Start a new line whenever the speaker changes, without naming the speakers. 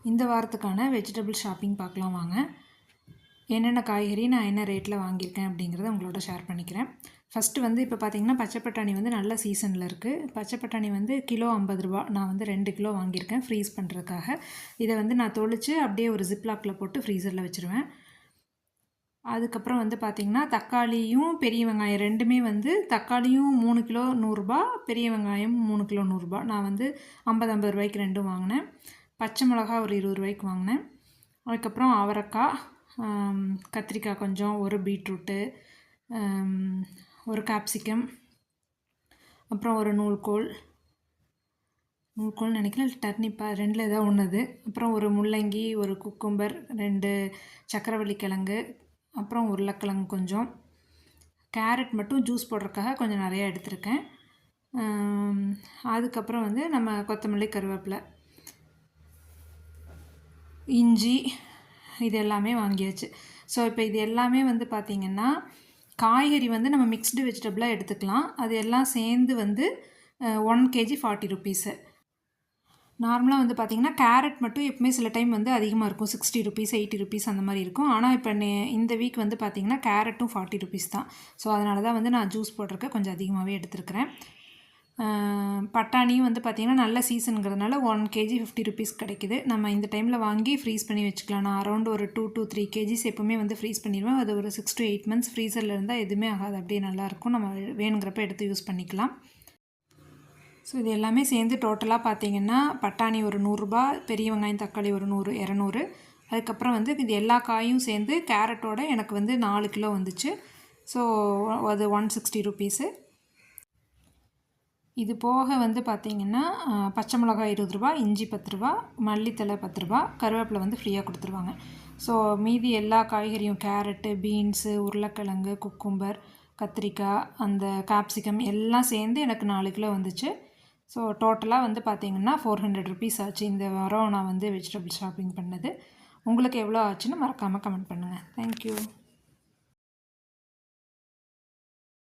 இந்த வாரத்துக்கான vegetable shopping பார்க்கலாம் வாங்க. என்னென்ன காய்கறி நான் என்ன ரேட்டில் வாங்கியிருக்கேன் அப்படிங்கிறத உங்களோட ஷேர் பண்ணிக்கிறேன். ஃபஸ்ட்டு வந்து இப்போ பார்த்தீங்கன்னா பச்சை பட்டாணி வந்து நல்ல சீசனில் இருக்குது. பச்சை பட்டாணி வந்து கிலோ 50 ரூபா. நான் வந்து 2 கிலோ வாங்கியிருக்கேன் ஃப்ரீஸ் பண்ணுறதுக்காக. இதை வந்து நான் தொளிச்சு அப்படியே ஒரு ஜிப்லாக்கில் போட்டு ஃப்ரீசரில் வச்சுருவேன். அதுக்கப்புறம் வந்து பார்த்திங்கன்னா தக்காளியும் பெரிய வெங்காயம் ரெண்டுமே வந்து தக்காளியும் 3 கிலோ 100 ரூபா, பெரிய வெங்காயம் 3 கிலோ 100 ரூபா. நான் வந்து 50 ரூபாய்க்கு ரெண்டும் வாங்கினேன். பச்சை மிளகா ஒரு 20 ரூபாய்க்கு வாங்கினேன். அதுக்கப்புறம் அவரைக்காய், கத்திரிக்காய் கொஞ்சம், ஒரு பீட்ரூட்டு, ஒரு கேப்சிகம், அப்புறம் ஒரு நூல்கோல் நினைக்கிறேன், டர்னிப்பா ரெண்டில் ஏதாவது ஒன்றுது. அப்புறம் ஒரு முள்ளங்கி, ஒரு குக்கும்பர், 2 சக்கரவள்ளி கிழங்கு, அப்புறம் உருளைக்கிழங்கு கொஞ்சம், கேரட் மட்டும் ஜூஸ் போடுறதுக்காக கொஞ்சம் நிறையா எடுத்திருக்கேன். அதுக்கப்புறம் வந்து நம்ம கொத்தமல்லி, கருவேப்பிலை, இஞ்சி இது எல்லாமே வாங்கியாச்சு. ஸோ இப்போ இது எல்லாமே வந்து பார்த்திங்கன்னா காய்கறி வந்து நம்ம மிக்ஸ்டு வெஜிடபிளாக எடுத்துக்கலாம். அது எல்லாம் சேர்ந்து வந்து 1 kg 40 ருபீஸு. நார்மலாக வந்து பார்த்திங்கன்னா கேரட் மட்டும் எப்பவுமே சில டைம் வந்து அதிகமாக இருக்கும், 60 ருபீஸ் 80 ருபீஸ் அந்த மாதிரி இருக்கும். ஆனால் இப்போ இந்த வீக் வந்து பார்த்திங்கன்னா கேரட்டும் 40 ருபீஸ் தான். ஸோ அதனால தான் வந்து நான் ஜூஸ் போடுறதுக்கு கொஞ்சம் அதிகமாகவே எடுத்துருக்கிறேன். பட்டாணியும் வந்து பார்த்திங்கன்னா நல்ல சீசனுங்கிறதுனால 1 kg 50 ருபீஸ் கிடைக்கிது. நம்ம இந்த டைமில் வாங்கி ஃப்ரீஸ் பண்ணி வச்சுக்கலாம். நான் அரௌண்ட் ஒரு 2 to 3 kgs எப்போவுமே வந்து ஃப்ரீஸ் பண்ணிடுவேன். அது ஒரு 6 to 8 months ஃப்ரீசரில் இருந்தால் எதுவுமே ஆகாது, அப்படியே நல்லாயிருக்கும். நம்ம வேணுங்கிறப்ப எடுத்து யூஸ் பண்ணிக்கலாம். ஸோ இது எல்லாமே சேர்ந்து டோட்டலாக பார்த்திங்கன்னா பட்டாணி ஒரு 100 ரூபா, பெரிய வெங்காயம் தக்காளி ஒரு 100 200. அதுக்கப்புறம் வந்து இது எல்லா காயும் சேர்ந்து கேரட்டோட எனக்கு வந்து 4 கிலோ வந்துச்சு. ஸோ அது 160 ருபீஸு. இது போக வந்து பார்த்திங்கன்னா பச்சை மிளகாய் 20 ரூபா, இஞ்சி 10 ரூபா, மல்லித்தலை 10 ரூபா, கருவேப்பிலை வந்து ஃப்ரீயாக கொடுத்துருவாங்க. ஸோ மீதி எல்லா காய்கறியும் கேரட்டு, பீன்ஸு, உருளைக்கிழங்கு, குக்கும்பர், கத்திரிக்காய், அந்த கேப்சிகம் எல்லாம் சேர்ந்து எனக்கு 4 கிலோ வந்துச்சு. ஸோ டோட்டலாக வந்து பார்த்திங்கன்னா 400 ருபீஸ் ஆச்சு இந்த வாரம் நான் வந்து வெஜிடபிள் ஷாப்பிங் பண்ணது. உங்களுக்கு எவ்வளோ ஆச்சுன்னு மறக்காமல் கமெண்ட் பண்ணுங்கள். தேங்க்யூ.